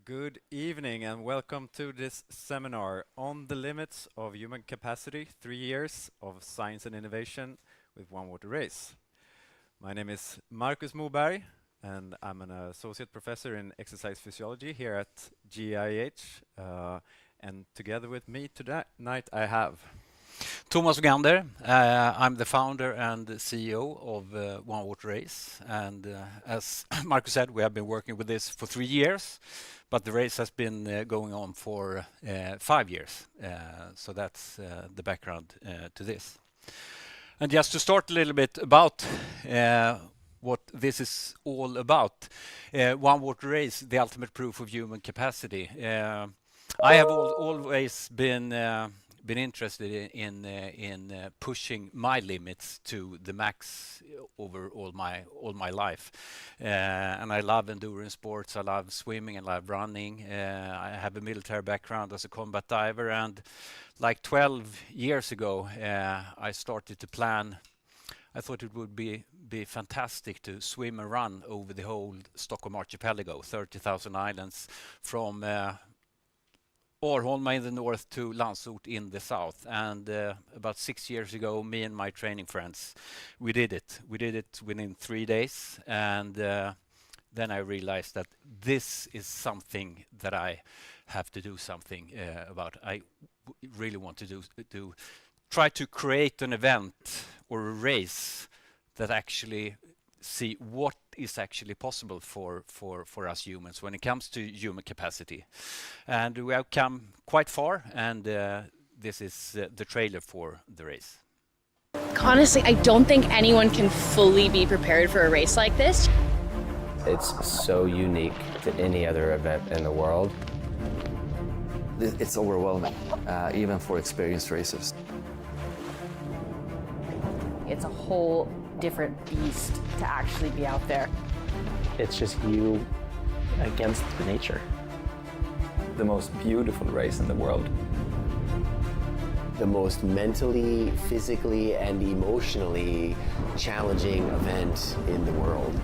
Good evening and welcome to this seminar on the limits of human capacity, 3 years of science and innovation with One Water Race. My name is Marcus Moberg and I'm an associate professor in exercise physiology here at GIH. And together with me tonight I have Thomas Ugander. I'm the founder and CEO of One Water Race, and as Marcus said, we have been working with this for 3 years, but the race has been going on for 5 years. So that's the background to this. And just to start a little bit about what this is all about, One Water Race, the ultimate proof of human capacity. I have always been interested in pushing my limits to the max over all my life, and I love endurance sports. I love swimming and love running. I have a military background as a combat diver, and like 12 years ago, I started to plan. I thought it would be fantastic to swim and run over the whole Stockholm archipelago, 30,000 islands, from Arholma in the north to Landsort in the south. And about 6 years ago, me and my training friends, we did it. We did it within 3 days, and then I realized that this is something that I have to do something about. I really want to try to create an event or a race that actually see what is actually possible for us humans when it comes to human capacity. And we have come quite far, and this is the trailer for the race. Honestly, I don't think anyone can fully be prepared for a race like this. It's so unique to any other event in the world. It's overwhelming, even for experienced racers. It's a whole different beast to actually be out there. It's just you against nature. The most beautiful race in the world. The most mentally, physically, and emotionally challenging event in the world.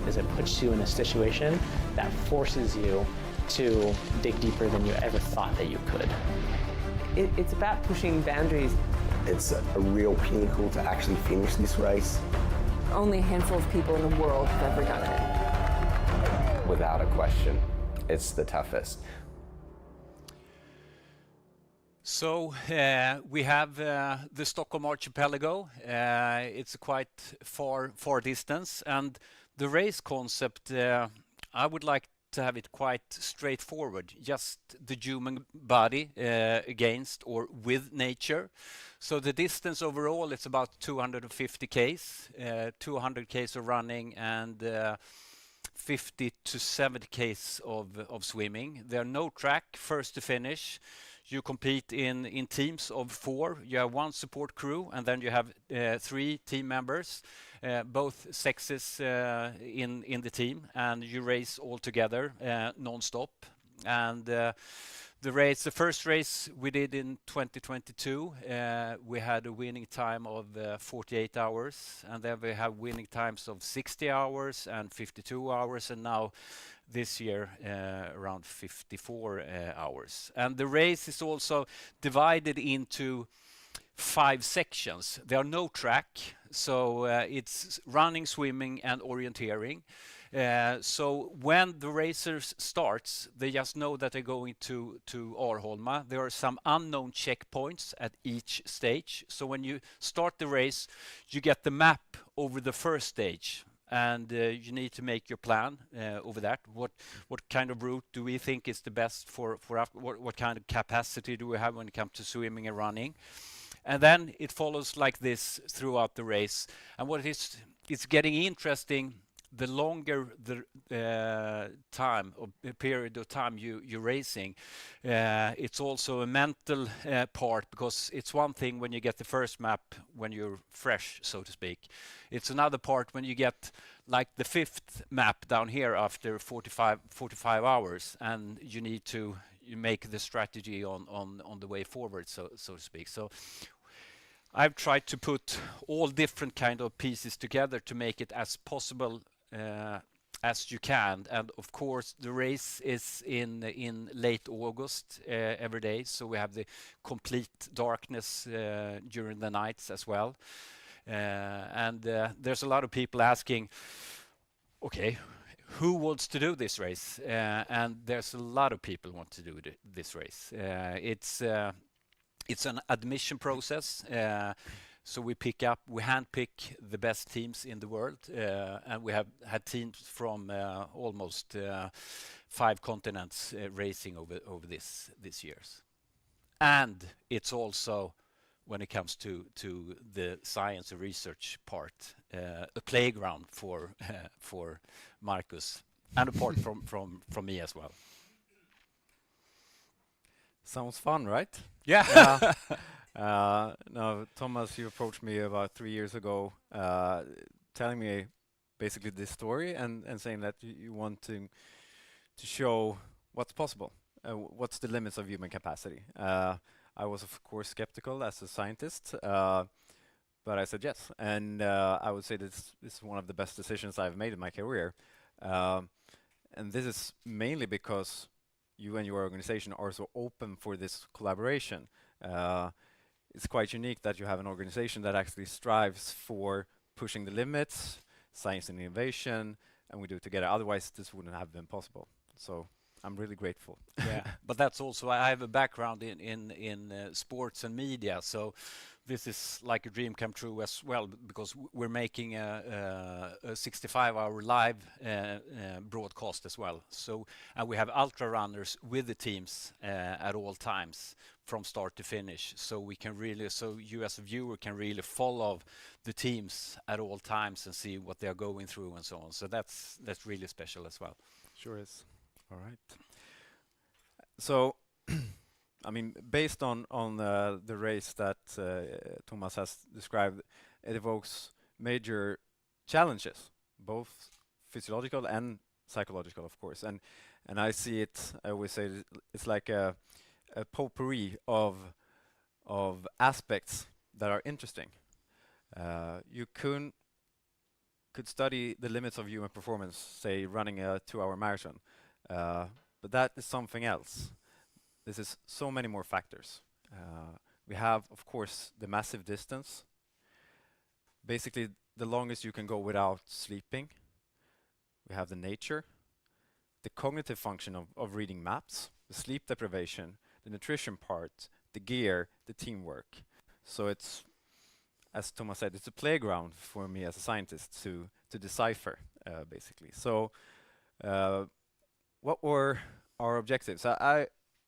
As it puts you in a situation that forces you to dig deeper than you ever thought that you could. It's about pushing boundaries. It's a real pinnacle to actually finish this race. Only a handful of people in the world have ever done it. Without a question, it's the toughest. So we have the Stockholm archipelago. It's a quite far distance, and the race concept, I would like to have it quite straightforward, just the human body against or with nature. So the distance overall, it's about 250 k's, 200 k's of running, and 50 to 70 k's of swimming. There are no track, first to finish. You compete in teams of 4. You have 1 support crew, and then you have 3 team members, both sexes in the team, and you race all together non-stop. And the first race we did in 2022, we had a winning time of 48 hours, and then we have winning times of 60 hours and 52 hours, and now this year around 54 hours. And the race is also divided into 5 sections. There are no track, so it's running, swimming, and orienteering. So when the racers starts, they just know that they're going to Arholma. There are some unknown checkpoints at each stage. So when you start the race, you get the map over the first stage, and you need to make your plan over that. What kind of route do we think is the best for what kind of capacity do we have when it comes to swimming and running? And then it follows like this throughout the race. And what it's getting interesting, the longer the time or period of time you're racing, it's also a mental part, because it's one thing when you get the first map when you're fresh, so to speak. It's another part when you get like the 5th map down here after 45 hours, and you need to make the strategy on the way forward, so to speak. So I've tried to put all different kind of pieces together to make it as possible as you can. And of course, the race is in late August every day, so we have the complete darkness during the nights as well. And there's a lot of people asking, okay, who wants to do this race? And there's a lot of people want to do this race. It's an admission process. So we handpick the best teams in the world, and we have had teams from almost 5 continents racing over this years. And it's also, when it comes to the science and research part, a playground for Marcus, and apart from me as well. Sounds fun, right? Yeah. Now, Thomas, you approached me about 3 years ago, telling me basically this story and saying that you want to show what's possible, what's the limits of human capacity. I was, of course, skeptical as a scientist, but I said yes. And I would say this is one of the best decisions I've made in my career. And this is mainly because you and your organization are so open for this collaboration. It's quite unique that you have an organization that actually strives for pushing the limits, science and innovation, and we do it together. Otherwise, this wouldn't have been possible. So I'm really grateful. Yeah, but that's also, I have a background in sports and media, so this is like a dream come true as well, because we're making a 65-hour live broadcast as well. So, and we have ultra runners with the teams at all times from start to finish. So we can really, so you as a viewer can really follow the teams at all times and see what they are going through and so on. So that's really special as well. Sure is. All right. So, I mean, based on the race that Thomas has described, it evokes major challenges, both physiological and psychological, of course. And I see it. I always say it's like a potpourri of aspects that are interesting. You could study the limits of human performance, say running a 2-hour marathon, but that is something else. This is so many more factors. We have, of course, the massive distance. Basically, the longest you can go without sleeping. We have the nature, the cognitive function of reading maps, the sleep deprivation, the nutrition part, the gear, the teamwork. So it's, as Thomas said, it's a playground for me as a scientist to decipher, basically. So what were our objectives?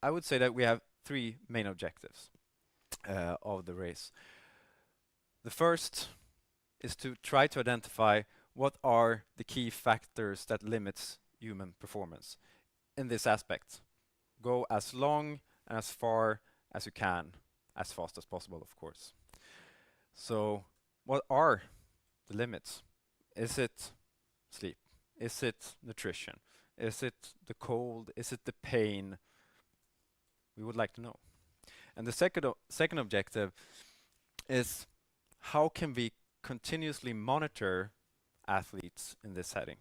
I would say that we have 3 main objectives of the race. The first is to try to identify what are the key factors that limits human performance in this aspect. Go as long and as far as you can, as fast as possible, of course. So what are the limits? Is it sleep? Is it nutrition? Is it the cold? Is it the pain? We would like to know. And the second objective is how can we continuously monitor athletes in this setting?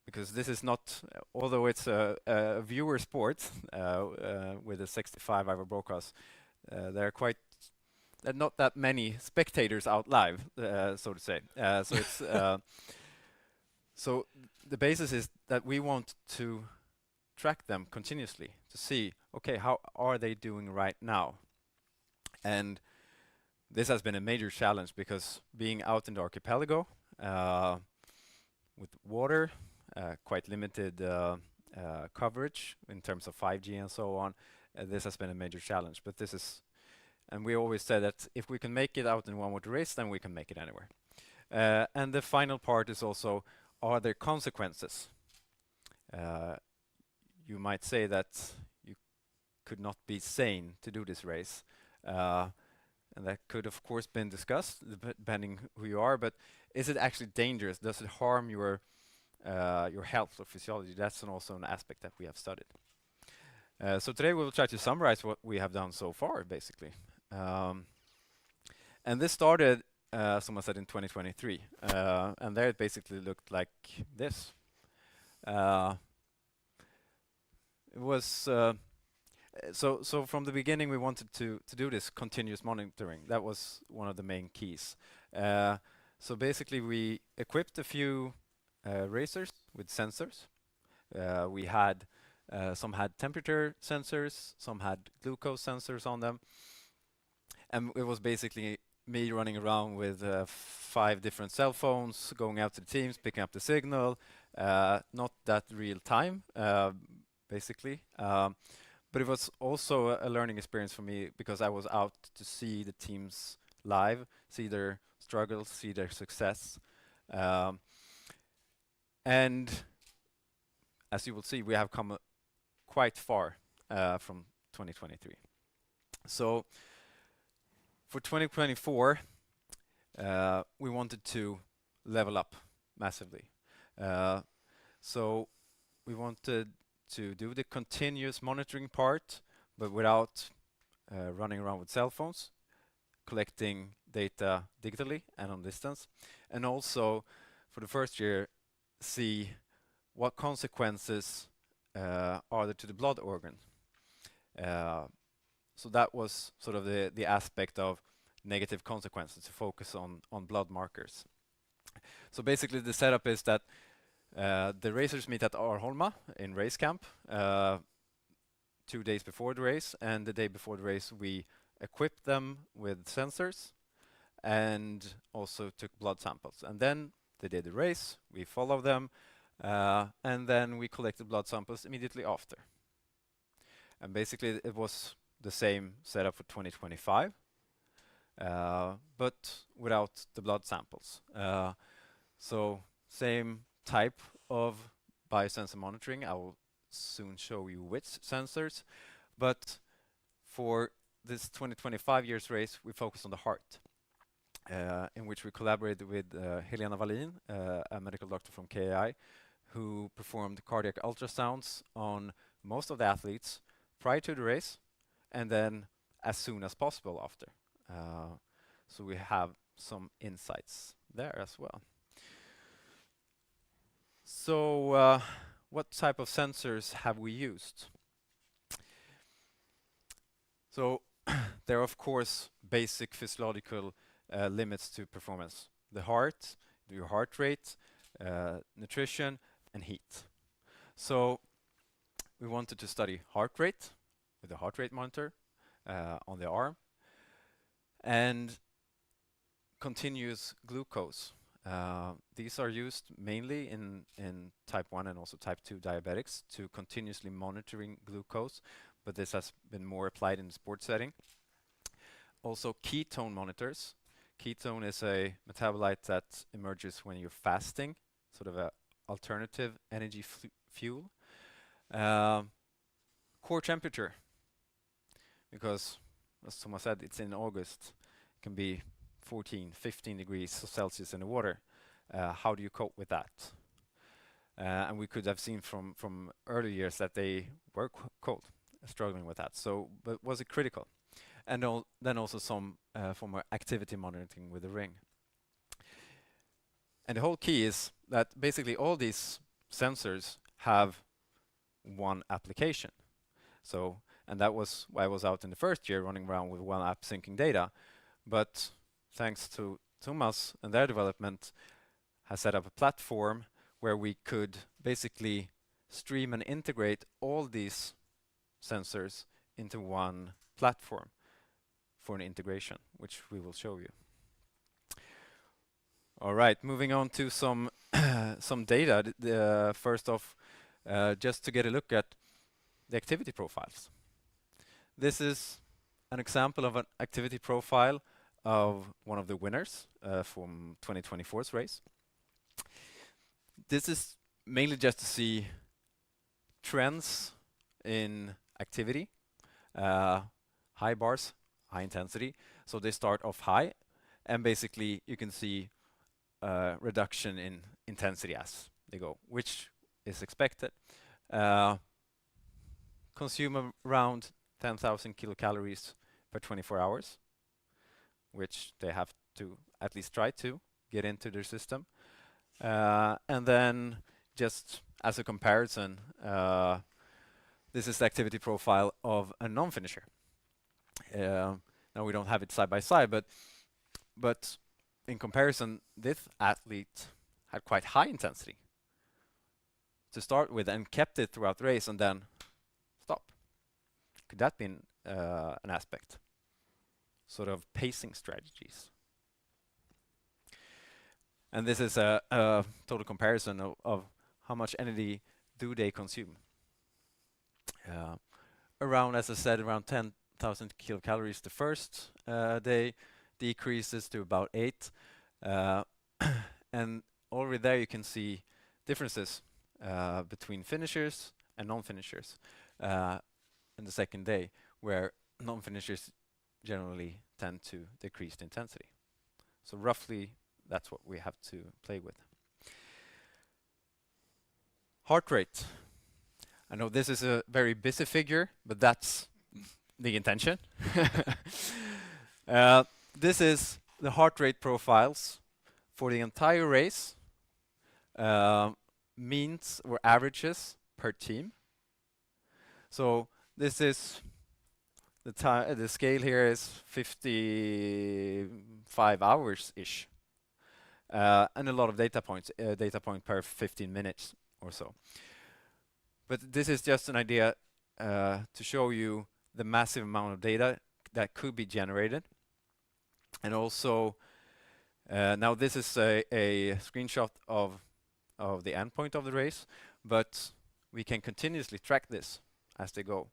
Because this is not, although it's a viewer sport with a 65-hour broadcast, there are not that many spectators out live, so to say. So it's so the basis is that we want to track them continuously to see, okay, how are they doing right now? And this has been a major challenge because being out in the archipelago with water, quite limited coverage in terms of 5G and so on, this has been a major challenge. But this is, and we always say that if we can make it out in One Water Race, then we can make it anywhere. And the final part is also, are there consequences? You might say that you could not be sane to do this race. And that could, of course, been discussed, depending who you are, but is it actually dangerous? Does it harm your health or physiology? That's also an aspect that we have studied. So today we will try to summarize what we have done so far, basically. And this started, someone said, in 2023. And there it basically looked like this. it was so from the beginning we wanted to do this continuous monitoring. That was one of the main keys. So basically we equipped a few racers with sensors. We had some had temperature sensors, some had glucose sensors on them, and it was basically me running around with 5 different cell phones, going out to the teams, picking up the signal. Not that real time, basically. But it was also a learning experience for me because I was out to see the teams live, see their struggles, see their success. And as you will see, we have come quite far from 2023. So for 2024, we wanted to level up massively. So we wanted to do the continuous monitoring part, but without running around with cell phones, collecting data digitally and on distance, and also for the first year see what consequences are there to the blood organ. So that was sort of the aspect of negative consequences, to focus on blood markers. So basically the setup is that the racers meet at Arholma in race camp 2 days before the race, and the day before the race we equipped them with sensors and also took blood samples. And then they did the race, we followed them, and then we collected blood samples immediately after. And basically it was the same setup for 2025, but without the blood samples. So same type of biosensor monitoring. I will soon show you which sensors, but for this 2025 year's race we focused on the heart, in which we collaborated with Helena Wallin, a medical doctor from KAI, who performed cardiac ultrasounds on most of the athletes prior to the race and then as soon as possible after. So we have some insights there as well. So what type of sensors have we used? So there are of course basic physiological limits to performance. The heart, your heart rate, nutrition and heat. So we wanted to study heart rate with a heart rate monitor on the arm, and continuous glucose. These are used mainly in type 1 and also type 2 diabetics to continuously monitoring glucose, but this has been more applied in the sports setting. Also ketone monitors. Ketone is a metabolite that emerges when you're fasting, sort of a alternative energy fuel. Core temperature, because as Thomas said, it's in August, it can be 14, 15 degrees Celsius in the water. How do you cope with that? And we could have seen from early years that they were cold, struggling with that. So, but was it critical? And then also some form of activity monitoring with the ring. And the whole key is that basically all these sensors have one application. So, and that was why I was out in the first year running around with one app syncing data. But thanks to Thomas and their development, has set up a platform where we could basically stream and integrate all these sensors into one platform for an integration, which we will show you. All right, moving on to some some data. First off, just to get a look at the activity profiles. This is an example of an activity profile of one of the winners from 2024's race. This is mainly just to see trends in activity, high bars, high intensity. So they start off high, and basically you can see reduction in intensity as they go, which is expected. Consume around 10,000 kilocalories per 24 hours, which they have to at least try to get into their system. And then just as a comparison, this is the activity profile of a non-finisher. Now we don't have it side by side, but in comparison, this athlete had quite high intensity to start with and kept it throughout the race and then stop. Could that be an aspect? Sort of pacing strategies. And this is a total comparison of how much energy do they consume. Around, as I said, around 10,000 kilocalories the first day, decreases to about 8. And already there you can see differences between finishers and non-finishers in the second day, where non-finishers generally tend to decrease the intensity. So roughly that's what we have to play with. Heart rate. I know this is a very busy figure, but that's the intention. This is the heart rate profiles for the entire race, means or averages per team. So this is the scale here is 55 hours-ish. And a lot of data points, data point per 15 minutes or so. But this is just an idea to show you the massive amount of data that could be generated. And also, now this is a screenshot of the endpoint of the race, but we can continuously track this as they go.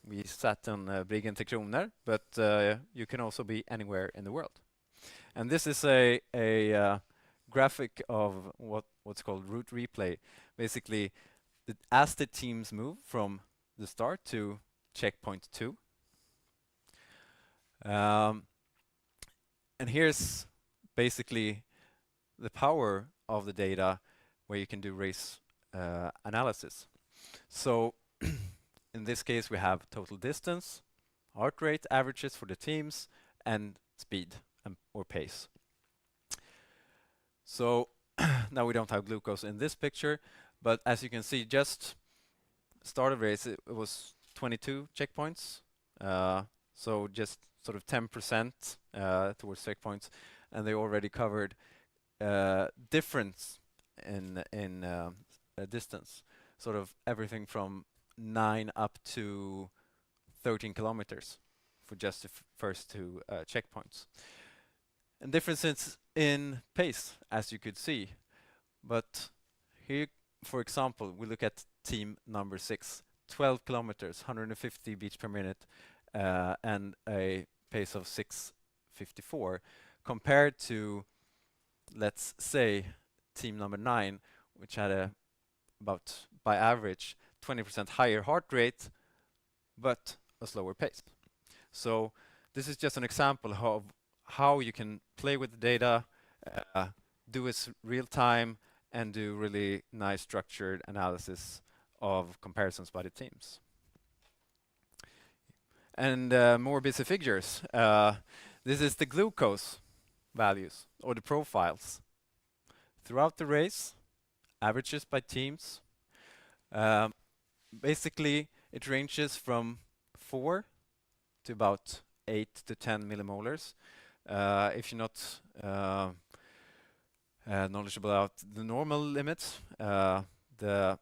We sat on Briggen till Kroner, but you can also be anywhere in the world. And this is a graphic of what's called route replay. Basically, as the teams move from the start to checkpoint 2. And here's basically the power of the data where you can do race analysis. So in this case, we have total distance, heart rate averages for the teams, and speed or pace. So now we don't have glucose in this picture, but as you can see, just start of race, it was 22 checkpoints. So just sort of 10% towards checkpoints, and they already covered difference in distance, sort of everything from 9 up to 13 kilometers for just the first 2 checkpoints. And differences in pace, as you could see. But here, for example, we look at team number 6, 12 kilometers, 150 beats per minute, and a pace of 6:54, compared to, let's say, team number 9, which had about, by average, 20% higher heart rate, but a slower pace. So this is just an example of how you can play with the data, do it real time, and do really nice structured analysis of comparisons by the teams. And more busy figures. This is the glucose values or the profiles throughout the race, averages by teams. Basically, it ranges from 4 to about 8 to 10 millimolars. If you're not knowledgeable about the normal limits, the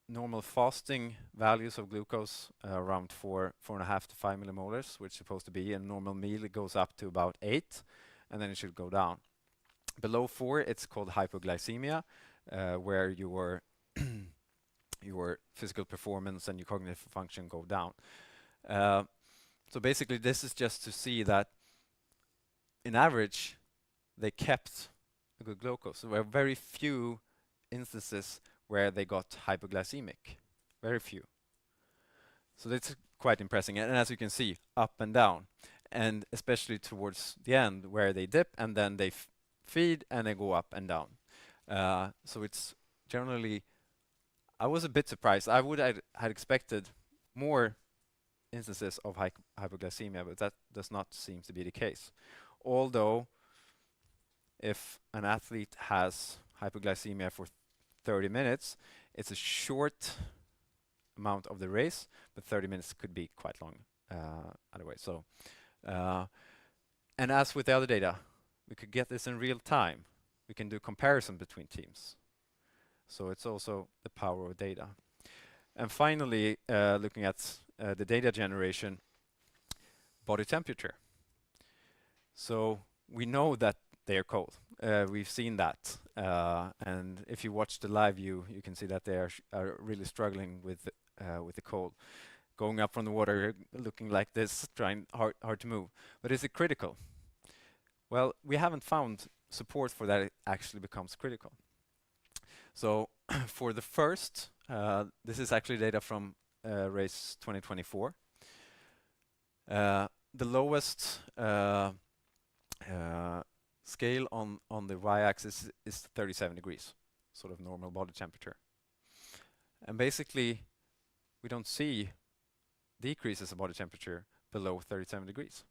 normal fasting values of glucose around 4.5 to 5 millimolars, which is supposed to be a normal meal. It goes up to about 8, and then it should go down. Below 4, it's called hypoglycemia, where your physical performance and your cognitive function go down. So basically, this is just to see that in average, they kept a good glucose. There were very few instances where they got hypoglycemic. Very few. So that's quite impressive. And as you can see, up and down. And especially towards the end, where they dip and then they feed and they go up and down. So it's generally, I was a bit surprised. I would had expected more instances of hypoglycemia, but that does not seem to be the case. Although, if an athlete has hypoglycemia for 30 minutes. It's a short amount of the race, but 30 minutes could be quite long either way. So, and as with the other data, we could get this in real time. We can do comparison between teams. So it's also the power of data. And finally, looking at the data generation, body temperature. So we know that they are cold. We've seen that. And if you watch the live view, you can see that they are really struggling with the cold. Going up from the water, looking like this, trying hard to move. But is it critical? Well, we haven't found support for that it actually becomes critical. So for the first, this is actually data from race 2024. The lowest scale on the y-axis is 37 degrees, sort of normal body temperature. And basically, we don't see decreases of body temperature below 37 degrees.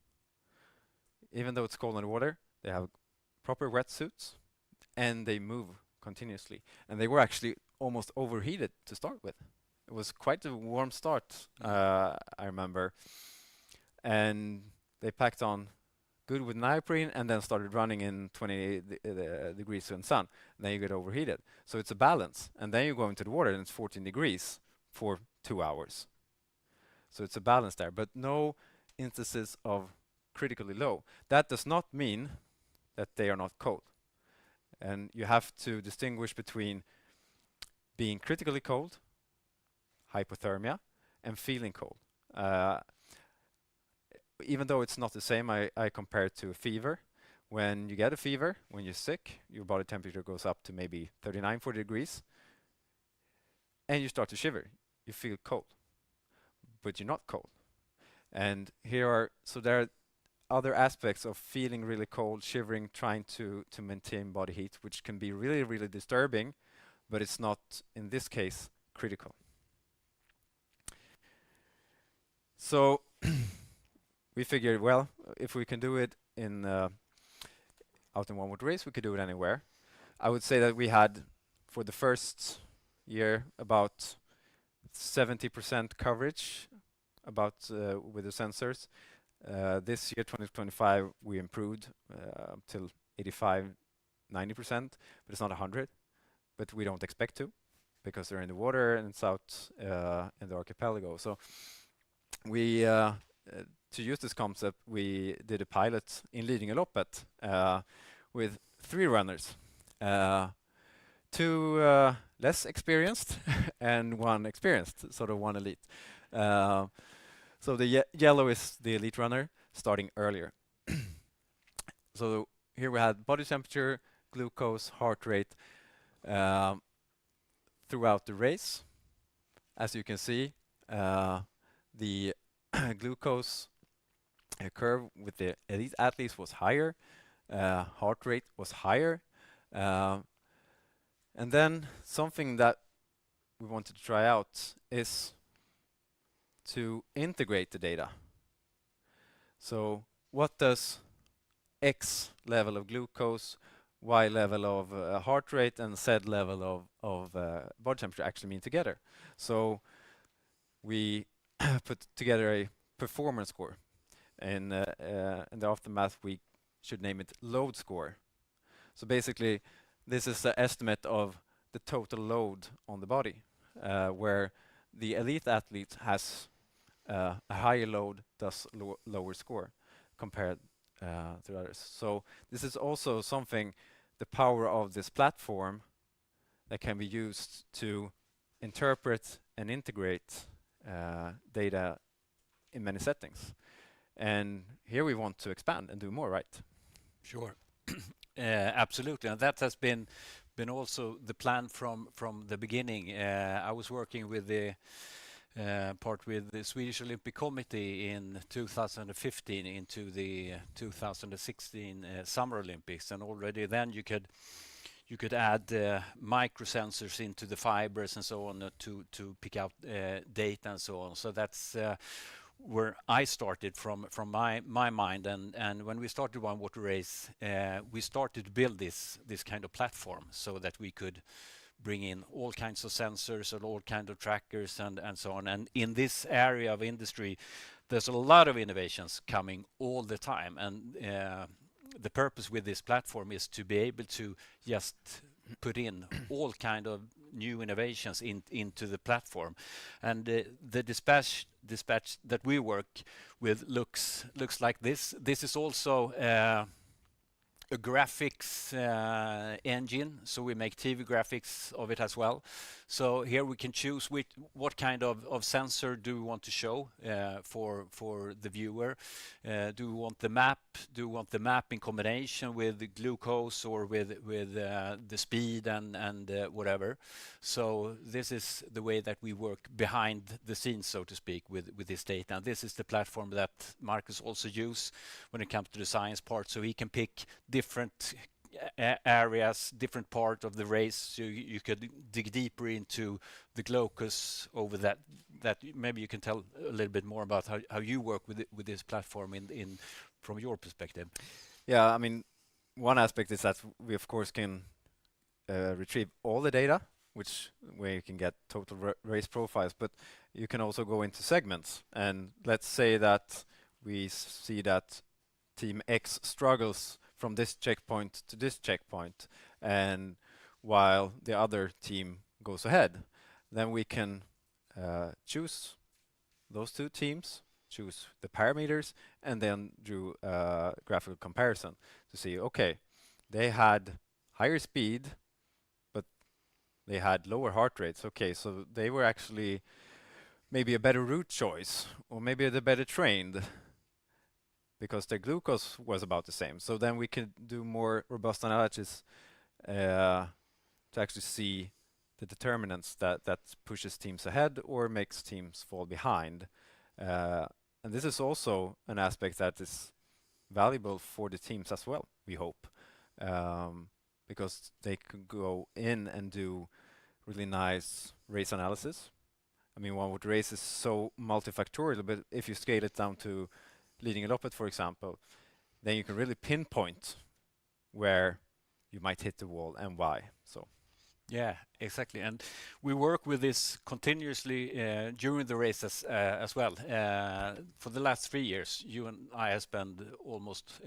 Even though it's cold in the water, they have proper wetsuits and they move continuously. And they were actually almost overheated to start with. It was quite a warm start, I remember. And they packed on good with neoprene and then started running in 20 degrees in sun. And then you get overheated. So it's a balance. And then you go into the water and it's 14 degrees for 2 hours. So it's a balance there, but no instances of critically low. That does not mean that they are not cold. And you have to distinguish between being critically cold, hypothermia, and feeling cold. Even though it's not the same, I compare it to a fever. When you get a fever, when you're sick, your body temperature goes up to maybe 39, 40 degrees, and you start to shiver. You feel cold, but you're not cold. And there are other aspects of feeling really cold, shivering, trying to maintain body heat, which can be really, really disturbing, but it's not, in this case, critical. So we figured, well, if we can do it in out in one water race, we could do it anywhere. I would say that we had, for the first year, about 70% coverage about with the sensors. This year, 2025, we improved up till 85, 90%, but it's not 100. But we don't expect to, because they're in the water and it's out in the archipelago. So we, to use this concept, we did a pilot in Lidingöloppet with 3 runners. 2 less experienced and 1 experienced, sort of 1 elite. So the yellow is the elite runner starting earlier. So here we had body temperature, glucose, heart rate throughout the race. As you can see, the glucose curve with the elite athletes was higher, heart rate was higher. And then something that we wanted to try out is to integrate the data. So what does X level of glucose, Y level of heart rate, and Z level of body temperature actually mean together? So we put together a performance score. And in the aftermath, we should name it load score. So basically, this is the estimate of the total load on the body, where the elite athlete has a higher load, thus lower score compared to others. So this is also something, the power of this platform, that can be used to interpret and integrate data in many settings. And here we want to expand and do more, right? Sure. Absolutely, and that has been also the plan from the beginning. I was working with the part with the Swedish Olympic Committee in 2015 into the 2016 Summer Olympics, and already then you could add microsensors into the fibers and so on to pick out data and so on. So that's where I started from my mind, and when we started One Water Race, we started to build this kind of platform so that we could bring in all kinds of sensors and all kinds of trackers and so on. And in this area of industry, there's a lot of innovations coming all the time. And the purpose with this platform is to be able to just put in all kind of new innovations into the platform. And the dispatch that we work with looks like this. This is also a graphics engine, so we make TV graphics of it as well. So here we can choose what kind of sensor do we want to show for the viewer. Do we want the map? Do we want the map in combination with the glucose or with the speed and whatever? So this is the way that we work behind the scenes, so to speak, with this data. And this is the platform that Marcus also use when it comes to the science part, so he can pick different areas, different part of the race, so you could dig deeper into the locus over that. Maybe you can tell a little bit more about how you work with this platform in from your perspective. Yeah, I mean, one aspect is that we of course can retrieve all the data, where you can get total race profiles, but you can also go into segments. And let's say that we see that Team X struggles from this checkpoint to this checkpoint, and while the other team goes ahead, then we can choose those two teams, choose the parameters, and then do a graphical comparison to see, okay, they had higher speed, but they had lower heart rates. Okay, so they were actually maybe a better route choice, or maybe they're better trained, because their glucose was about the same. So then we can do more robust analysis to actually see the determinants that pushes teams ahead or makes teams fall behind. And this is also an aspect that is valuable for the teams as well, we hope, because they can go in and do really nice race analysis. I mean, one would race is so multifactorial, but if you scale it down to leading a loppet, for example, then you can really pinpoint where you might hit the wall and why. So, yeah, exactly. And we work with this continuously during the races as well. For the last 3 years, you and I have spent almost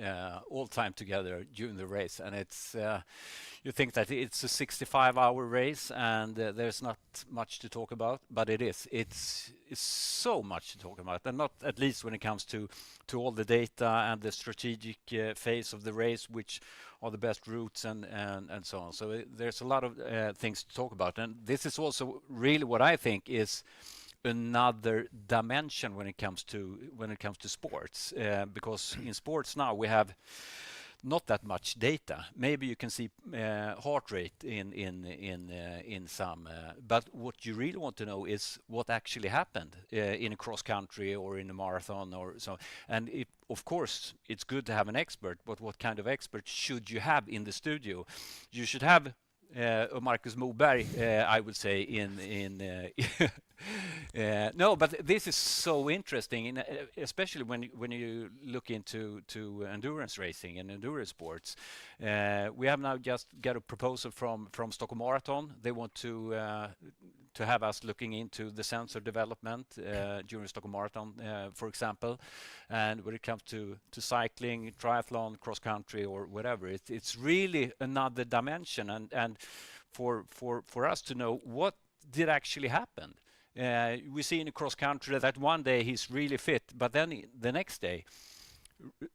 all time together during the race, and it's you think that it's a 65-hour race and there's not much to talk about, but it is. It's so much to talk about, and not at least when it comes to all the data and the strategic phase of the race, which are the best routes and so on. So there's a lot of things to talk about, and this is also really what I think is another dimension when it comes to sports, because in sports now we have not that much data. Maybe you can see heart rate in some, but what you really want to know is what actually happened in a cross country or in a marathon or so. And of course, it's good to have an expert, but what kind of expert should you have in the studio? You should have Marcus Moberg, I would say, no, but this is so interesting, especially when you look into endurance racing and endurance sports. We have now just got a proposal from Stockholm Marathon. They want to have us looking into the sensor development during Stockholm Marathon, for example. And when it comes to cycling, triathlon, cross country, or whatever, it's really another dimension. And for us to know what did actually happen. We see in a cross country that one day he's really fit, but then the next day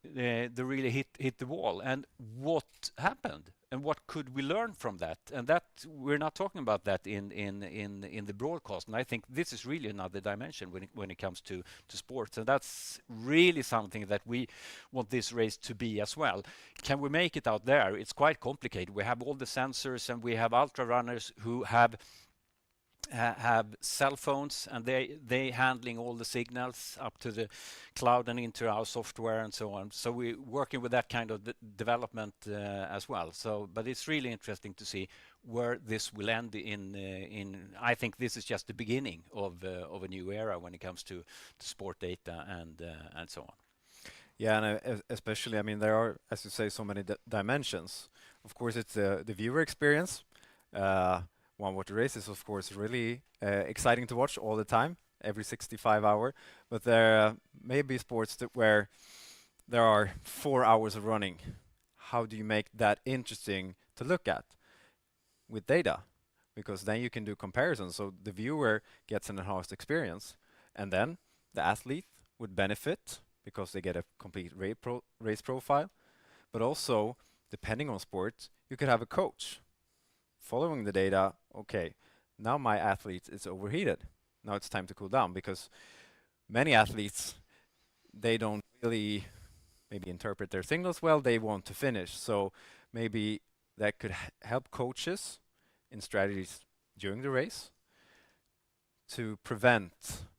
they really hit the wall. And what happened? And what could we learn from that? And that we're not talking about that in the broadcast. And I think this is really another dimension when it comes to sports. And that's really something that we want this race to be as well. Can we make it out there? It's quite complicated. We have all the sensors, and we have ultra runners who have cell phones, and they handling all the signals up to the cloud and into our software and so on. So we're working with that kind of development as well. So, but it's really interesting to see where this will end in. I think this is just the beginning of a new era when it comes to sport data and so on. Yeah, and especially, I mean, there are, as you say, so many dimensions. Of course, it's the viewer experience. one water race is of course really exciting to watch all the time, every 65 hour, but there may be sports where there are 4 hours of running. How do you make that interesting to look at with data? Because then you can do comparisons, so the viewer gets an enhanced experience, and then the athlete would benefit because they get a complete race profile, but also, depending on sport, you could have a coach following the data. Okay, now my athlete is overheated. Now it's time to cool down, because many athletes, they don't really maybe interpret their signals well, they want to finish. So maybe that could help coaches in strategies during the race to prevent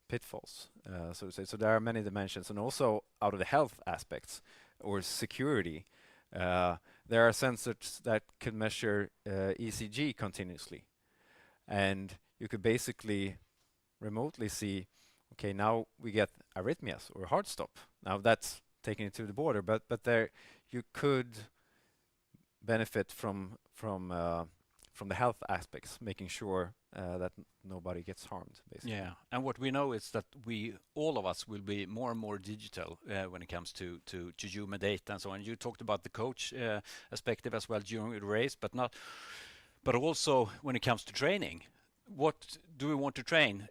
pitfalls, so to say. So there are many dimensions, and also out of the health aspects or security, there are sensors that can measure ECG continuously, and you could basically remotely see, okay, now we get arrhythmias or heart stop. Now that's taking it to the border, but there you could benefit from the health aspects, making sure that nobody gets harmed, basically. Yeah, and what we know is that all of us will be more and more digital when it comes to human data and so on. You talked about the coach perspective as well during the race, but also when it comes to training. What do we want to train?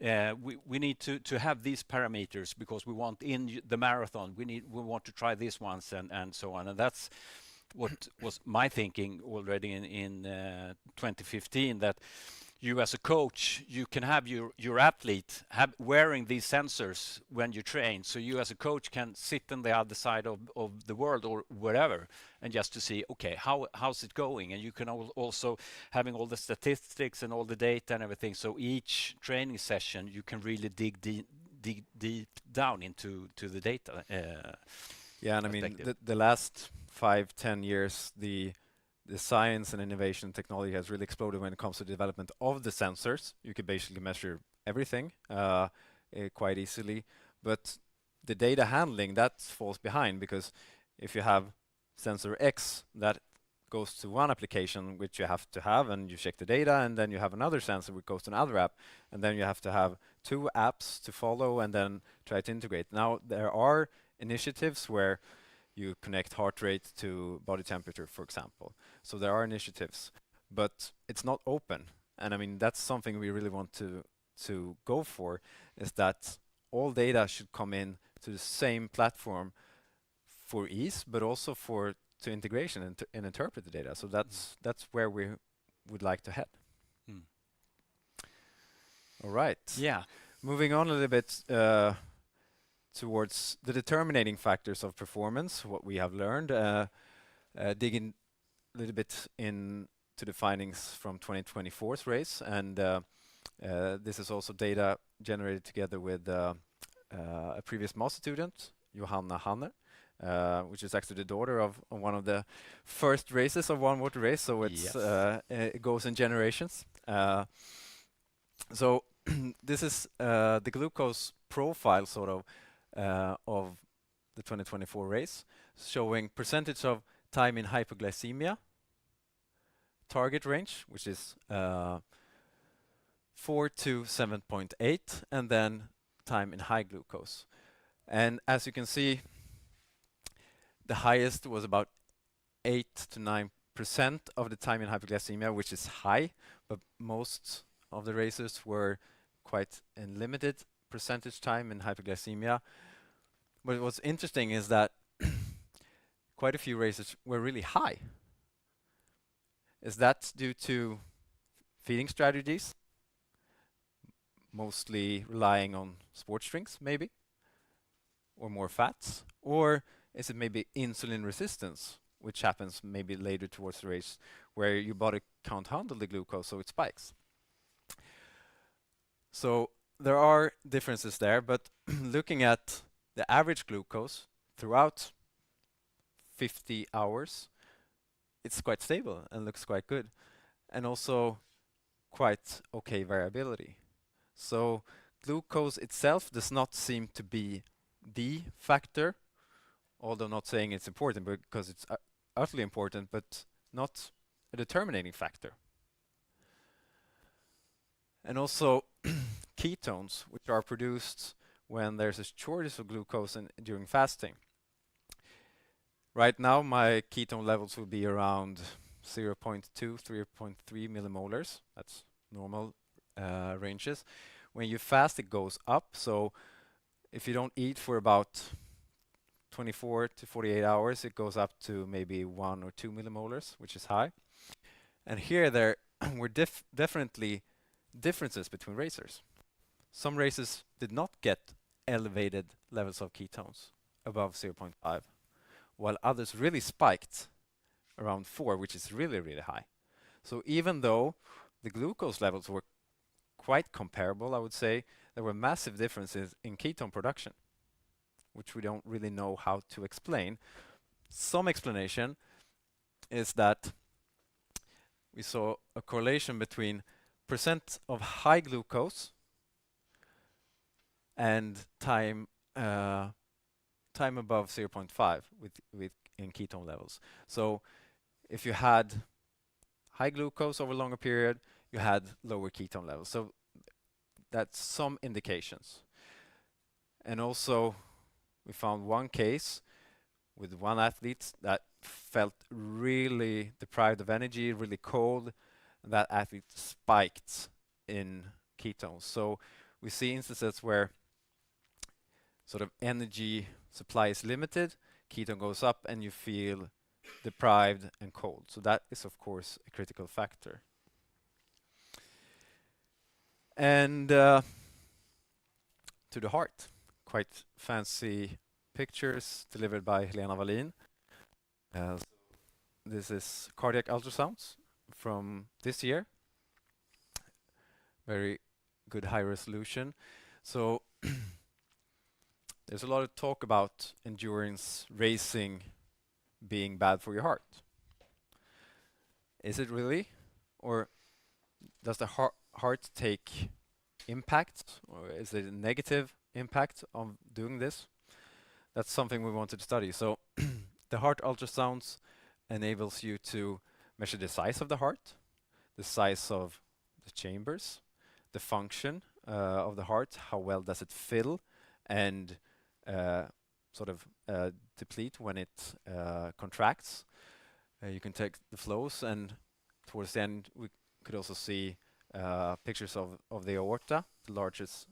We need to have these parameters because we want in the marathon. We want to try these ones and so on, and that's what was my thinking already in 2015, that you as a coach, you can have your athlete wearing these sensors when you train, so you as a coach can sit on the other side of the world or wherever, and just to see, okay, how's it going, and you can also having all the statistics and all the data and everything, so each training session you can really dig deep down into the data. Yeah, and I mean the last 5-10 years, the science and innovation technology has really exploded when it comes to the development of the sensors. You could basically measure everything quite easily, but the data handling, that falls behind, because if you have sensor X that goes to one application which you have to have, and you check the data, and then you have another sensor which goes to another app, and then you have to have 2 apps to follow and then try to integrate. Now there are initiatives where you connect heart rate to body temperature, for example. So there are initiatives, but it's not open. And I mean, that's something we really want to go for, is that all data should come in to the same platform for ease, but also to integration and interpret the data. So that's where we would like to head. All right. Yeah. Moving on a little bit towards the determining factors of performance, what we have learned, digging a little bit into the findings from 2024's race, and this is also data generated together with a previous master student, Johanna Hanner, which is actually the daughter of one of the first races of One Water Race, so it's it goes in generations. So this is the glucose profile, sort of the 2024 race, showing percentage of time in hypoglycemia, target range, which is 4 to 7.8, and then time in high glucose. And as you can see, the highest was about 8 to 9% of the time in hypoglycemia, which is high, but most of the racers were quite in limited percentage time in hypoglycemia. But what's interesting is that quite a few racers were really high. Is that due to feeding strategies, mostly relying on sports drinks maybe, or more fats, or is it maybe insulin resistance, which happens maybe later towards the race, where your body can't handle the glucose, so it spikes? So there are differences there, but looking at the average glucose throughout 50 hours, it's quite stable and looks quite good, and also quite okay variability. So glucose itself does not seem to be the factor, although not saying it's important, because it's utterly important, but not a determining factor. And also ketones, which are produced when there's a shortage of glucose during fasting. Right now, my ketone levels will be around 0.2, 0.3 millimolars. That's normal ranges. When you fast, it goes up. So if you don't eat for about 24 to 48 hours, it goes up to maybe 1 or 2 millimolars, which is high. And here there were definitely differences between racers. Some racers did not get elevated levels of ketones above 0.5, while others really spiked around 4, which is really, really high. So even though the glucose levels were quite comparable, I would say, there were massive differences in ketone production, which we don't really know how to explain. Some explanation is that we saw a correlation between percent of high glucose and time above 0.5 in ketone levels. So if you had high glucose over a longer period, you had lower ketone levels. So that's some indications. And also we found one case with one athlete that felt really deprived of energy, really cold, and that athlete spiked in ketones. So we see instances where sort of energy supply is limited, ketone goes up, and you feel deprived and cold. So that is, of course, a critical factor. And to the heart, quite fancy pictures delivered by Helena Wallin. This is cardiac ultrasounds from this year. Very good high resolution. So there's a lot of talk about endurance racing being bad for your heart. Is it really? Or does the heart take impact? Or is it a negative impact of doing this? That's something we wanted to study. So the heart ultrasounds enables you to measure the size of the heart, the size of the chambers, the function of the heart, how well does it fill and sort of deplete when it contracts. You can take the flows, and towards the end we could also see pictures of the aorta, the largest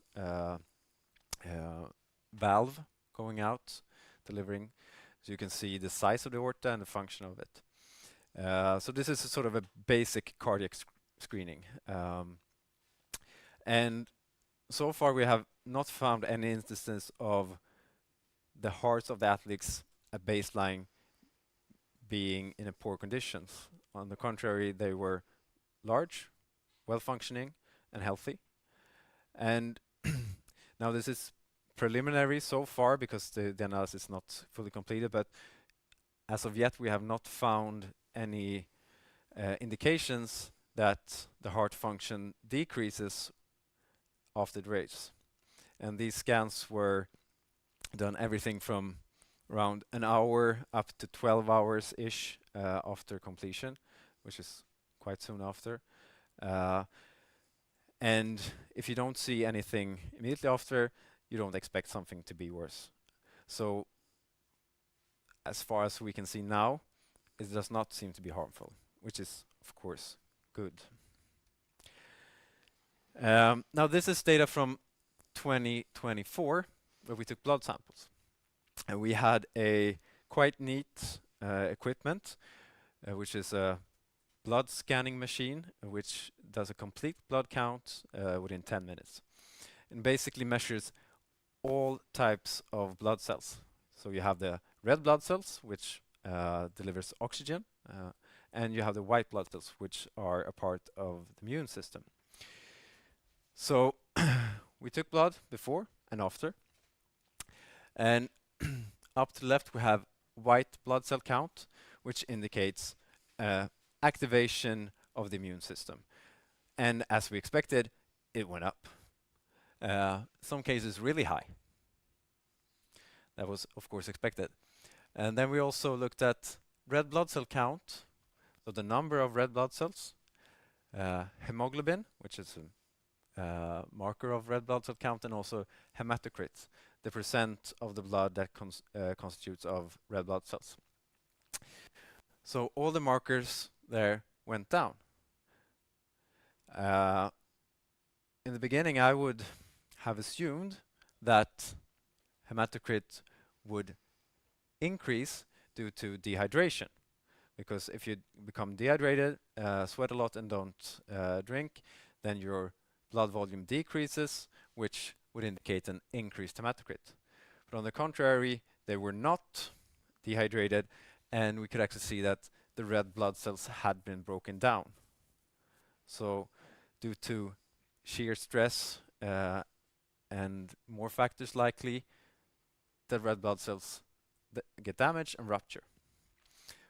valve going out, delivering. So you can see the size of the aorta and the function of it. So this is a sort of a basic cardiac screening. And so far we have not found any instances of the hearts of the athletes at baseline being in a poor conditions. On the contrary, they were large, well-functioning, and healthy. And now this is preliminary so far because the analysis is not fully completed, but as of yet we have not found any indications that the heart function decreases after the race. And these scans were done everything from around an hour up to 12 hours-ish after completion, which is quite soon after. And if you don't see anything immediately after, you don't expect something to be worse. So as far as we can see now, it does not seem to be harmful, which is, of course, good. Now this is data from 2024, where we took blood samples. And we had a quite neat equipment, which is a blood scanning machine, which does a complete blood count within 10 minutes. And basically measures all types of blood cells. So you have the red blood cells, which delivers oxygen, and you have the white blood cells, which are a part of the immune system. So we took blood before and after. And up to the left we have white blood cell count, which indicates activation of the immune system. And as we expected, it went up. Some cases really high. That was, of course, expected. And then we also looked at red blood cell count, so the number of red blood cells, hemoglobin, which is a marker of red blood cell count, and also hematocrit, the percent of the blood that constitutes of red blood cells. So all the markers there went down. In the beginning, I would have assumed that hematocrit would increase due to dehydration, because if you become dehydrated, sweat a lot and don't drink, then your blood volume decreases, which would indicate an increased hematocrit. But on the contrary, they were not dehydrated, and we could actually see that the red blood cells had been broken down. So due to shear stress and more factors likely, the red blood cells get damaged and rupture,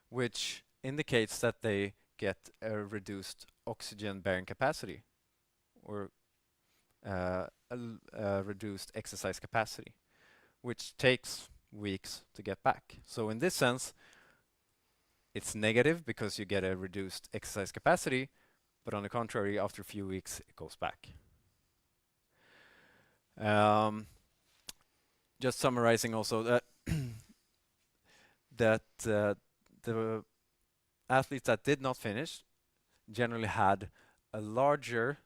which indicates that they get a reduced oxygen bearing capacity, or a reduced exercise capacity, which takes weeks to get back. So in this sense, it's negative because you get a reduced exercise capacity, but on the contrary, after a few weeks, it goes back. Just summarizing also that the athletes that did not finish generally had a larger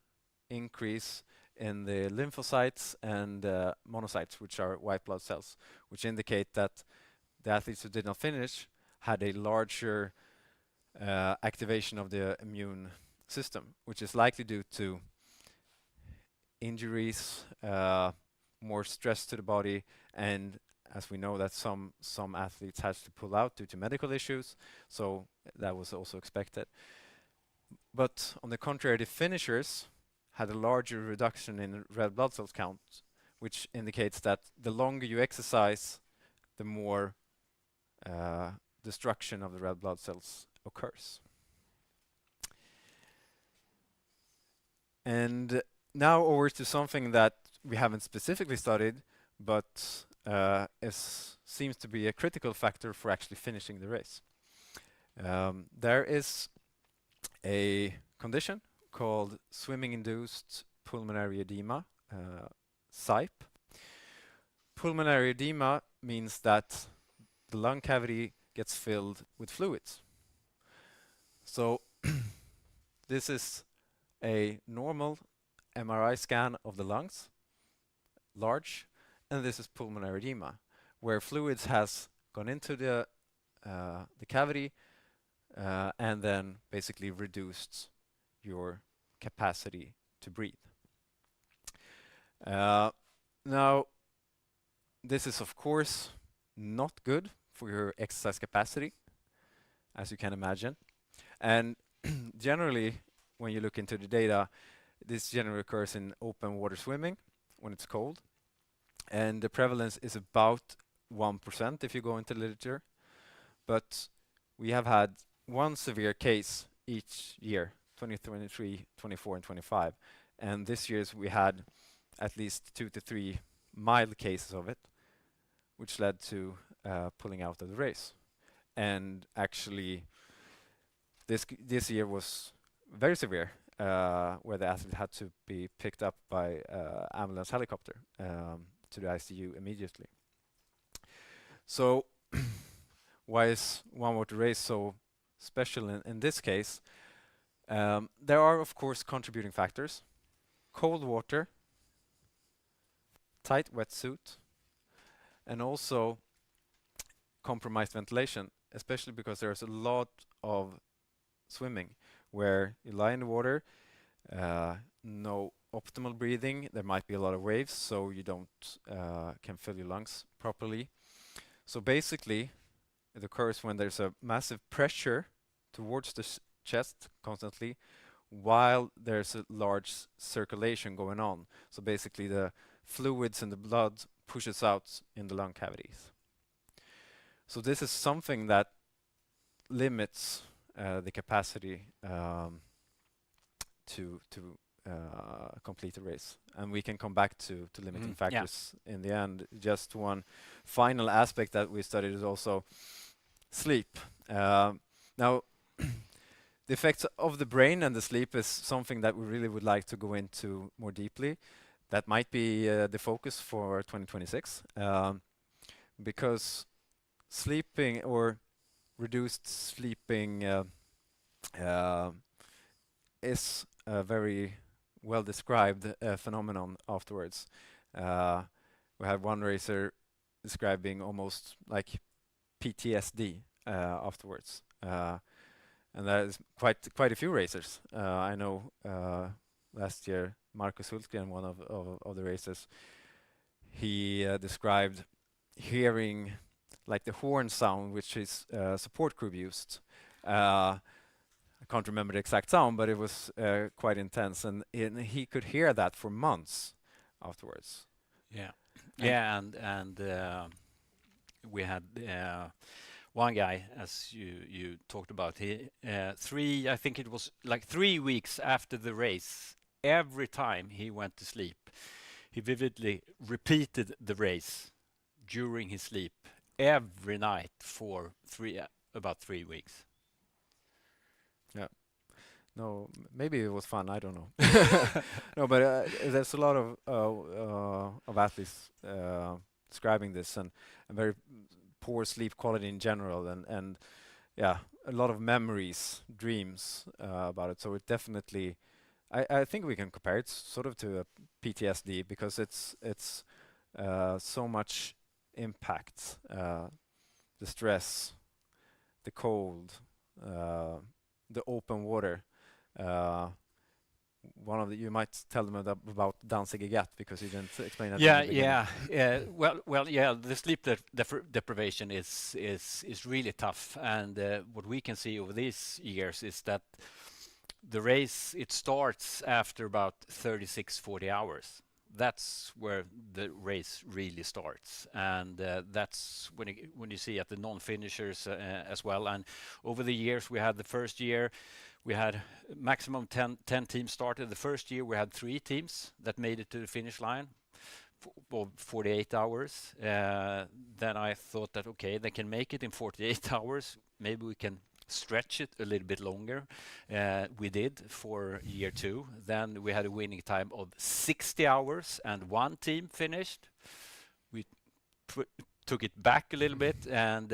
increase in the lymphocytes and monocytes, which are white blood cells, which indicate that the athletes who did not finish had a larger activation of the immune system, which is likely due to injuries, more stress to the body, and as we know that some athletes had to pull out due to medical issues, so that was also expected. But on the contrary, the finishers had a larger reduction in red blood cells count, which indicates that the longer you exercise, the more destruction of the red blood cells occurs. And now over to something that we haven't specifically studied, but seems to be a critical factor for actually finishing the race. There is a condition called swimming-induced pulmonary edema, SIPE. Pulmonary edema means that the lung cavity gets filled with fluids. So this is a normal MRI scan of the lungs, large, and this is pulmonary edema, where fluids has gone into the cavity and then basically reduced your capacity to breathe. Now, this is of course not good for your exercise capacity, as you can imagine. And generally, when you look into the data, this generally occurs in open water swimming when it's cold. And the prevalence is about 1% if you go into the literature. But we have had one severe case each year, 2023, 24, and 25. And this year's we had at least 2 to 3 mild cases of it, which led to pulling out of the race. And actually, this year was very severe, where the athlete had to be picked up by ambulance helicopter to the ICU immediately. So why is One Water Race so special in this case? There are, of course, contributing factors. Cold water, tight wetsuit, and also compromised ventilation, especially because there's a lot of swimming where you lie in the water, no optimal breathing, there might be a lot of waves, so you don't can fill your lungs properly. So basically, it occurs when there's a massive pressure towards the chest constantly, while there's a large circulation going on. So basically, the fluids in the blood pushes out in the lung cavities. So this is something that limits the capacity to complete the race, and we can come back to limiting factors in the end. Just one final aspect that we studied is also sleep. Now, the effects of the brain and the sleep is something that we really would like to go into more deeply. That might be the focus for 2026, because sleeping or reduced sleeping is a very well described phenomenon afterwards. We had one racer describing almost like PTSD afterwards, and that is quite a few racers. I know last year Marcus Hultgren, one of the racers, he described hearing like the horn sound which his support crew used. I can't remember the exact sound, but it was quite intense, and he could hear that for months afterwards. Yeah, yeah, and we had one guy, as you talked about. He I think it was like 3 weeks after the race. Every time he went to sleep, he vividly repeated the race during his sleep every night for about 3 weeks. Yeah. No, maybe it was fun. I don't know. No, but there's a lot of athletes describing this, and very poor sleep quality in general, and yeah, a lot of memories, dreams about it. So it definitely, I think we can compare it sort of to a PTSD, because it's so much impact, the stress, the cold, the open water. You might tell them about Danziger, because you didn't explain that. The sleep deprivation is really tough, and what we can see over these years is that the race, it starts after about 36-40 hours. That's where the race really starts, and that's when you see at the non-finishers as well. And over the years, we had the first year we had maximum 10 teams started. The first year we had 3 teams that made it to the finish line for 48 hours. Then I thought that, okay, they can make it in 48 hours. Maybe we can stretch it a little bit longer. We did for year 2. Then we had a winning time of 60 hours and 1 team finished. We took it back a little bit, and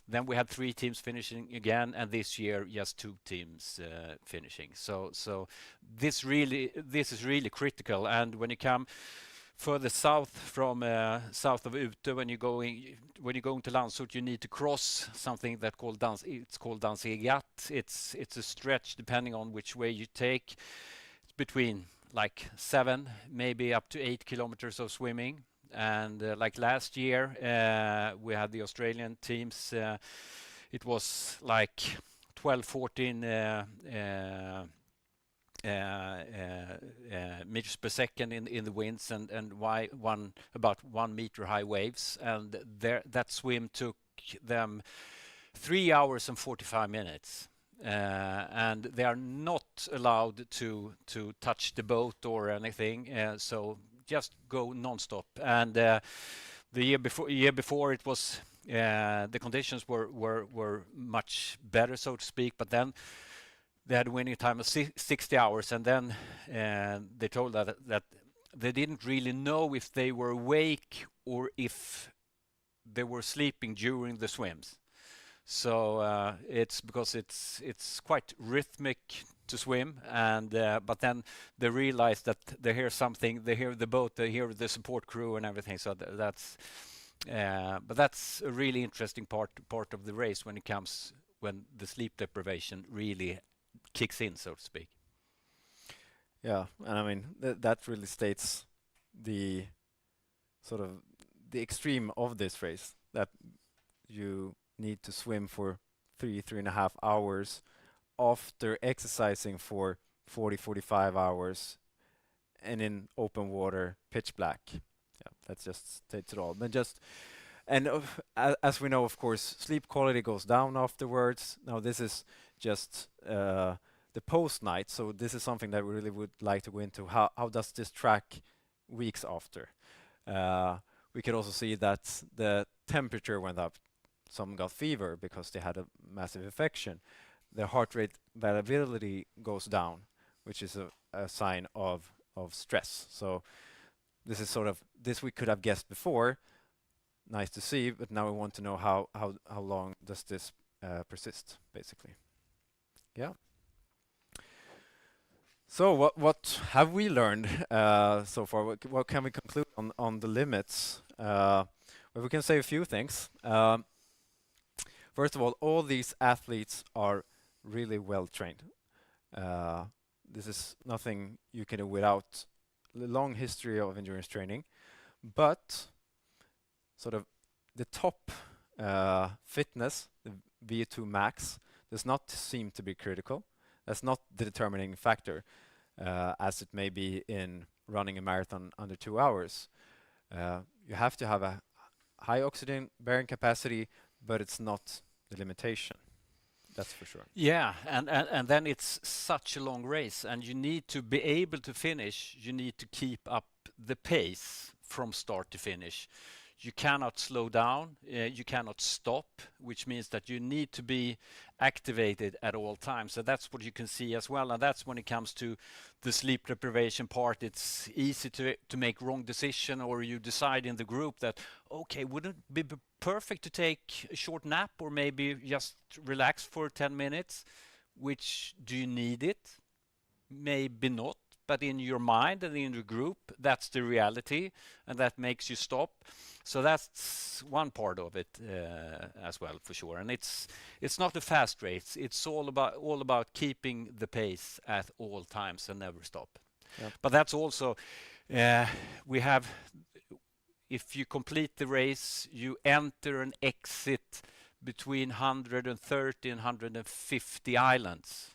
then we had 3 teams finishing again, and this year just 2 teams finishing. So this is really critical. And when you come further south from south of Ute, when you're going to Landsort, you need to cross something that it's called Danziger. It's a stretch, depending on which way you take. It's between like 7, maybe up to 8 kilometers of swimming. And like last year, we had the Australian teams. It was like 12-14 meters per second in the winds, and about 1 meter high waves. And that swim took them 3 hours and 45 minutes. And they are not allowed to touch the boat or anything. So just go non-stop. And the year before it was the conditions were much better, so to speak. But then they had a winning time of 60 hours, and then they told that they didn't really know if they were awake or if they were sleeping during the swims. So it's because it's quite rhythmic to swim, and but then they realize that they hear something, they hear the boat, they hear the support crew and everything. So that's but that's a really interesting part of the race when the sleep deprivation really kicks in, so to speak. Yeah, and I mean that really states the sort of the extreme of this race, that you need to swim for 3.5 hours after exercising for 40-45 hours and in open water, pitch black. Yeah, that just states it all. But as we know, of course, sleep quality goes down afterwards. Now this is just the post night, so this is something that we really would like to go into. How does this track weeks after? We could also see that the temperature went up. Some got fever because they had a massive infection. their heart rate variability goes down, which is a sign of stress. So this is sort of, this we could have guessed before. Nice to see, but now we want to know how long does this persist, basically. Yeah. So what have we learned so far? What can we conclude on the limits? Well, we can say a few things. First of all these athletes are really well trained. This is nothing you can do without a long history of endurance training, but sort of the top fitness, the VO2 max, does not seem to be critical. That's not the determining factor, as it may be in running a marathon under 2 hours. You have to have a high oxygen bearing capacity, but it's not the limitation. That's for sure. Yeah, and then it's such a long race, and you need to be able to finish. You need to keep up the pace from start to finish. You cannot slow down, you cannot stop, which means that you need to be activated at all times. So that's what you can see as well, and that's when it comes to the sleep deprivation part. It's easy to make wrong decision, or you decide in the group that, okay, wouldn't it be perfect to take a short nap or maybe just relax for 10 minutes? Which, do you need it? Maybe not. But in your mind and in the group, that's the reality, and that makes you stop. So that's one part of it as well, for sure. And it's not a fast race. It's all about keeping the pace at all times and never stop. Yep. But that's also we have. If you complete the race, you enter and exit between 130 and 150 islands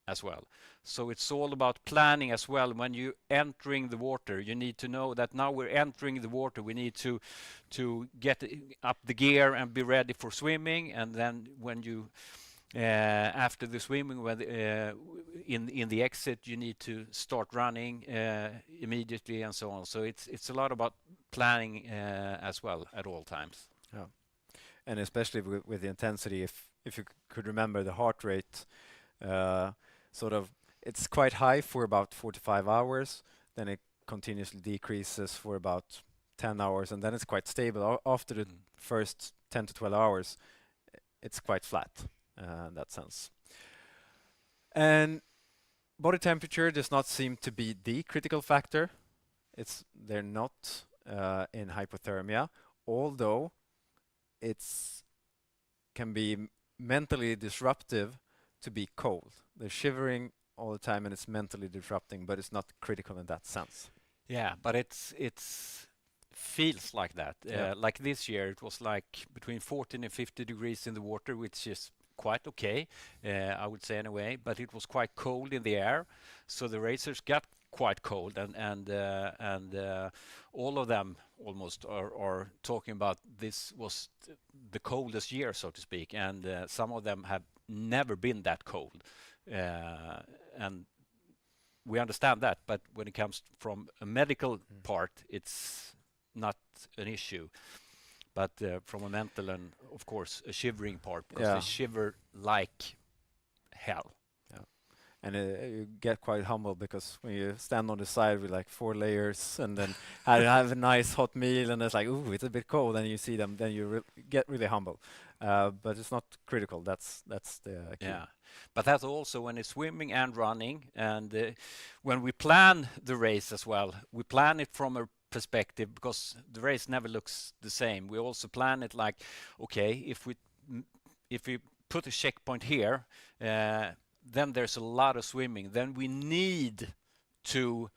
as well. So it's all about planning as well. When you're entering the water, you need to know that now we're entering the water. We need to get up the gear and be ready for swimming. And then when you after the swimming, when in the exit, you need to start running immediately and so on. So it's a lot about planning as well at all times. Yeah, and especially with the intensity. If you could remember the heart rate, sort of. It's quite high for about 45 hours, then it continuously decreases for about 10 hours, and then it's quite stable. After the first 10 to 12 hours, it's quite flat in that sense. And body temperature does not seem to be the critical factor. They're not in hypothermia, although it's can be mentally disruptive to be cold. They're shivering all the time, and it's mentally disrupting, but it's not critical in that sense. Yeah, but it's feels like that. Yeah. Like this year, it was like between 14 and 50 degrees in the water, which is quite okay, I would say anyway. But it was quite cold in the air, so the racers got quite cold, and all of them almost are talking about this was the coldest year, so to speak, and some of them have never been that cold. And we understand that, but when it comes from a medical part, it's not an issue. But from a mental and, of course, a shivering part, because they shiver like hell. Yeah, and you get quite humble, because when you stand on the side with like 4 layers and then have a nice hot meal, and it's like, ooh, it's a bit cold, and you see them, then you get really humble. But it's not critical. That's the key. Yeah. But that's also when it's swimming and running, and when we plan the race as well, we plan it from a perspective, because the race never looks the same. We also plan it like, okay, if we put a checkpoint here, then there's a lot of swimming. Then we need to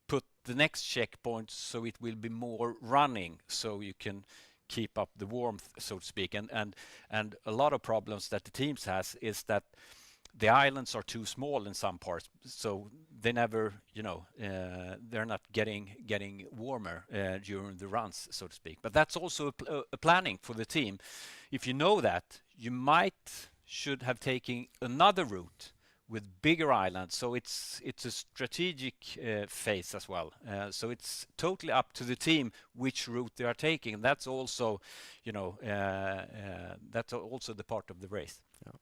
put the next checkpoint, so it will be more running, so you can keep up the warmth, so to speak. And a lot of problems that the teams has is that the islands are too small in some parts, so they never, they're not getting warmer during the runs, so to speak. But that's also a planning for the team. If you know that, you should have taken another route with bigger islands. So it's a strategic phase as well. So it's totally up to the team which route they are taking. That's also, that's also the part of the race. Yeah.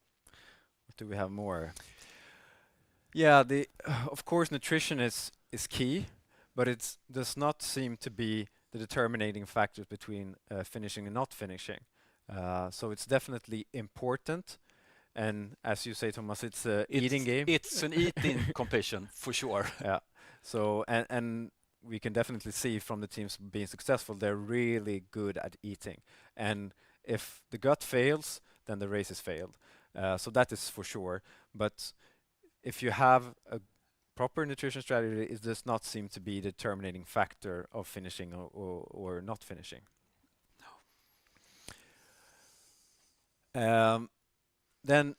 do we have more? Yeah, of course nutrition is key, but it does not seem to be the determining factors between finishing and not finishing. So it's definitely important, and as you say, Thomas, it's a eating game. It's an eating competition for sure. Yeah. So and we can definitely see from the teams being successful, they're really good at eating. And if the gut fails, then the race is failed. So that is for sure. But if you have a proper nutrition strategy, it does not seem to be the determining factor of finishing or not finishing. Then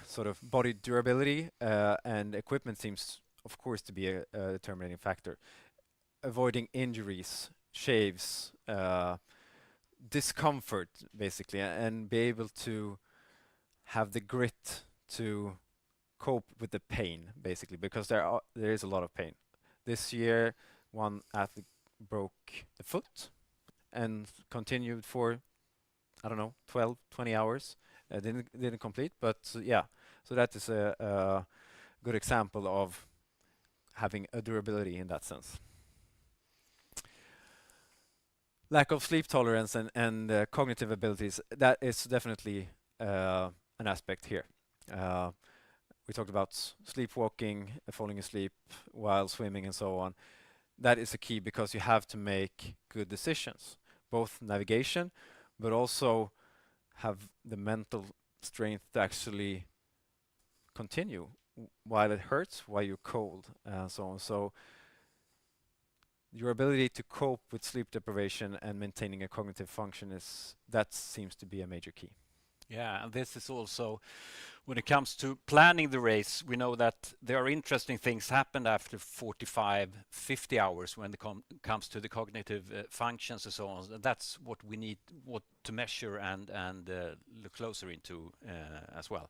sort of body durability and equipment seems, of course, to be a determining factor. Avoiding injuries, shaves, discomfort, basically, and be able to have the grit to cope with the pain, basically, because there is a lot of pain. This year, one athlete broke the foot and continued for, I don't know, 12, 20 hours. Didn't complete, but yeah. So that is a good example of having a durability in that sense. Lack of sleep tolerance and cognitive abilities, that is definitely an aspect here. We talked about sleepwalking, falling asleep while swimming and so on. That is a key because you have to make good decisions, both navigation, but also have the mental strength to actually continue while it hurts, while you're cold, and so on. So your ability to cope with sleep deprivation and maintaining a cognitive function that seems to be a major key. Yeah, and this is also when it comes to planning the race, we know that there are interesting things happen after 45, 50 hours when it comes to the cognitive functions and so on. That's what we need to measure and look closer into as well.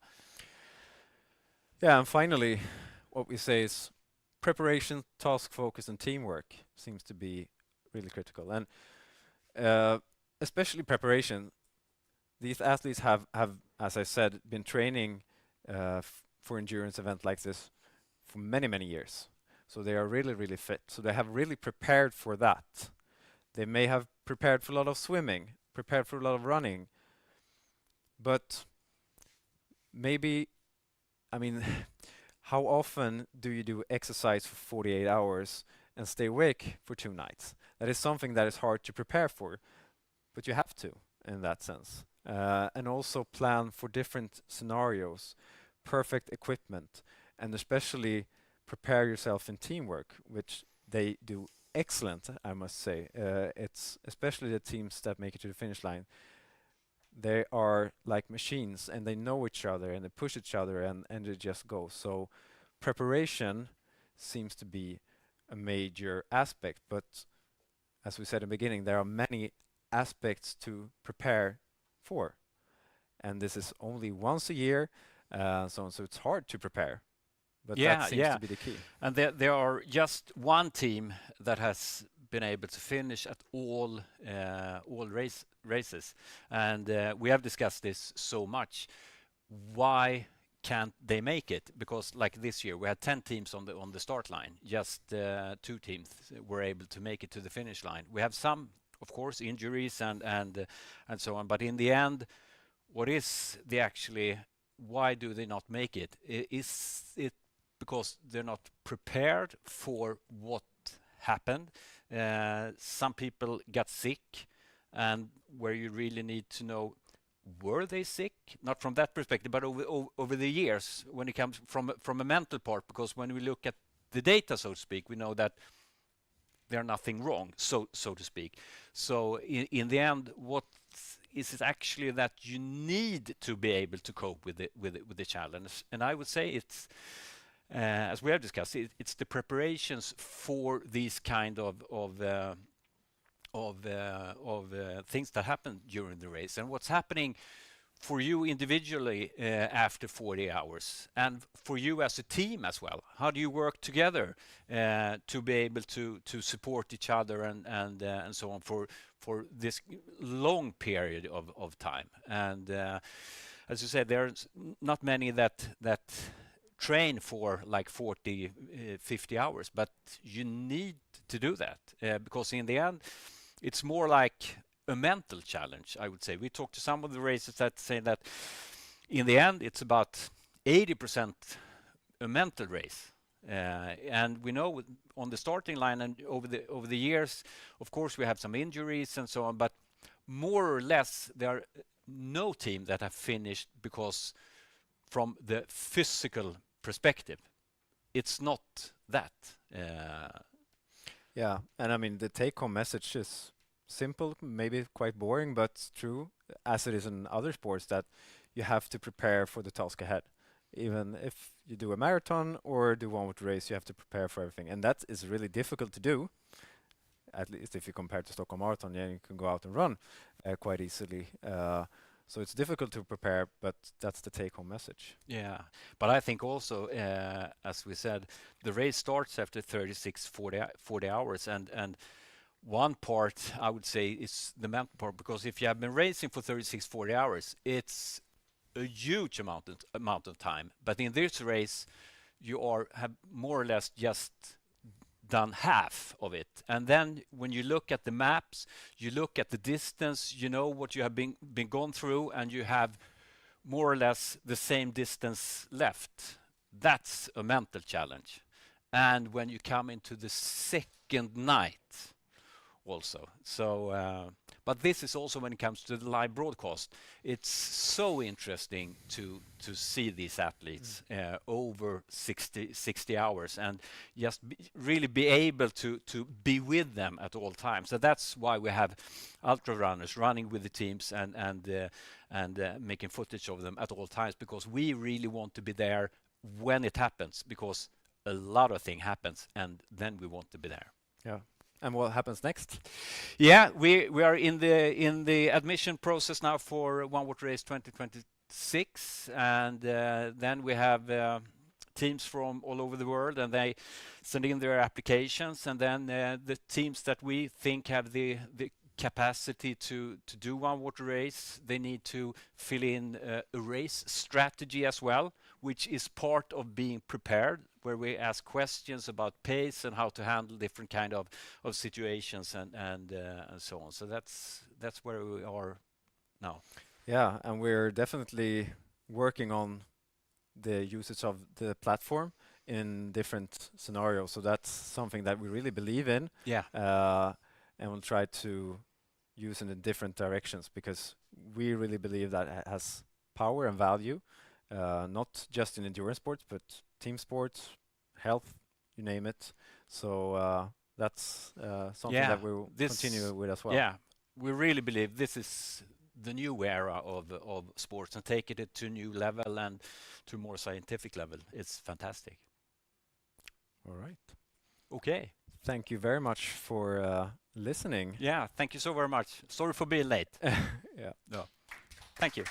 Yeah, and finally, what we say is preparation, task focus, and teamwork seems to be really critical. And especially preparation. These athletes have, as I said, been training for endurance event like this for many, many years. So they are really, really fit. So they have really prepared for that. They may have prepared for a lot of swimming, prepared for a lot of running, but maybe, I mean, how often do you do exercise for 48 hours and stay awake for 2 nights? That is something that is hard to prepare for, but you have to in that sense. And also plan for different scenarios, perfect equipment, and especially prepare yourself in teamwork, which they do excellent, I must say. It's especially the teams that make it to the finish line. They are like machines, and they know each other, and they push each other, and they just go. So preparation seems to be a major aspect, but as we said in the beginning, there are many aspects to prepare for, and this is only once a year, so it's hard to prepare, but that seems to be the key. And there are just one team that has been able to finish at all races, and we have discussed this so much. Why can't they make it? Because like this year we had 10 teams on the start line, just 2 teams were able to make it to the finish line. We have some, of course, injuries and so on, but in the end, what is why do they not make it? Is it because they're not prepared for what happened? Some people got sick, and where you really need to know, were they sick? Not from that perspective, but over the years, when it comes from a mental part, because when we look at the data, so to speak, we know that there's nothing wrong, so to speak. So in the end, what is it actually that you need to be able to cope with the challenge? And I would say it's, as we have discussed, it's the preparations for these kind of things that happen during the race, and what's happening for you individually after 40 hours, and for you as a team as well. How do you work together to be able to support each other and so on for this long period of time? And as you said, there's not many that train for like 40, 50 hours, but you need to do that because in the end, it's more like a mental challenge, I would say. We talked to some of the racers that say that in the end, it's about 80% a mental race. And we know on the starting line and over the years, of course, we have some injuries and so on, but more or less, there are no team that have finished because from the physical perspective, it's not that. Yeah, and I mean the take-home message is simple, maybe quite boring, but true, as it is in other sports, that you have to prepare for the task ahead. Even if you do a marathon or do one with race, you have to prepare for everything, and that is really difficult to do. At least if you compare to Stockholm Marathon, yeah, you can go out and run quite easily. So it's difficult to prepare, but that's the take-home message. Yeah, but I think also, as we said, the race starts after 36, 40 hours, and one part I would say is the mental part, because if you have been racing for 36, 40 hours, it's a huge amount of time. But in this race, you have more or less just done half of it, and then when you look at the maps, you look at the distance, you know what you have been gone through, and you have more or less the same distance left. That's a mental challenge. And when you come into the second night also, so but this is also when it comes to the live broadcast, it's so interesting to see these athletes over 60 hours and just really be able to be with them at all times. So that's why we have ultra runners running with the teams and making footage of them at all times, because we really want to be there when it happens, because a lot of things happens and then we want to be there. Yeah. And what happens next? Yeah, we are in the admission process now for One Water Race 2026, and then we have teams from all over the world, and they send in their applications, and then the teams that we think have the capacity to do One Water Race, they need to fill in a race strategy as well, which is part of being prepared, where we ask questions about pace and how to handle different kind of situations and so on. So that's where we are now. Yeah, and we're definitely working on the usage of the platform in different scenarios. So that's something that we really believe in. Yeah. And we'll try to use it in different directions, because we really believe that it has power and value, not just in endurance sports, but team sports, health, you name it. So that's something that we will continue with as well. Yeah, we really believe this is the new era of sports, and take it to a new level and to a more scientific level. It's fantastic. All right. Okay. Thank you very much for listening. Yeah, thank you so very much. Sorry for being late. Yeah. No. Thank you.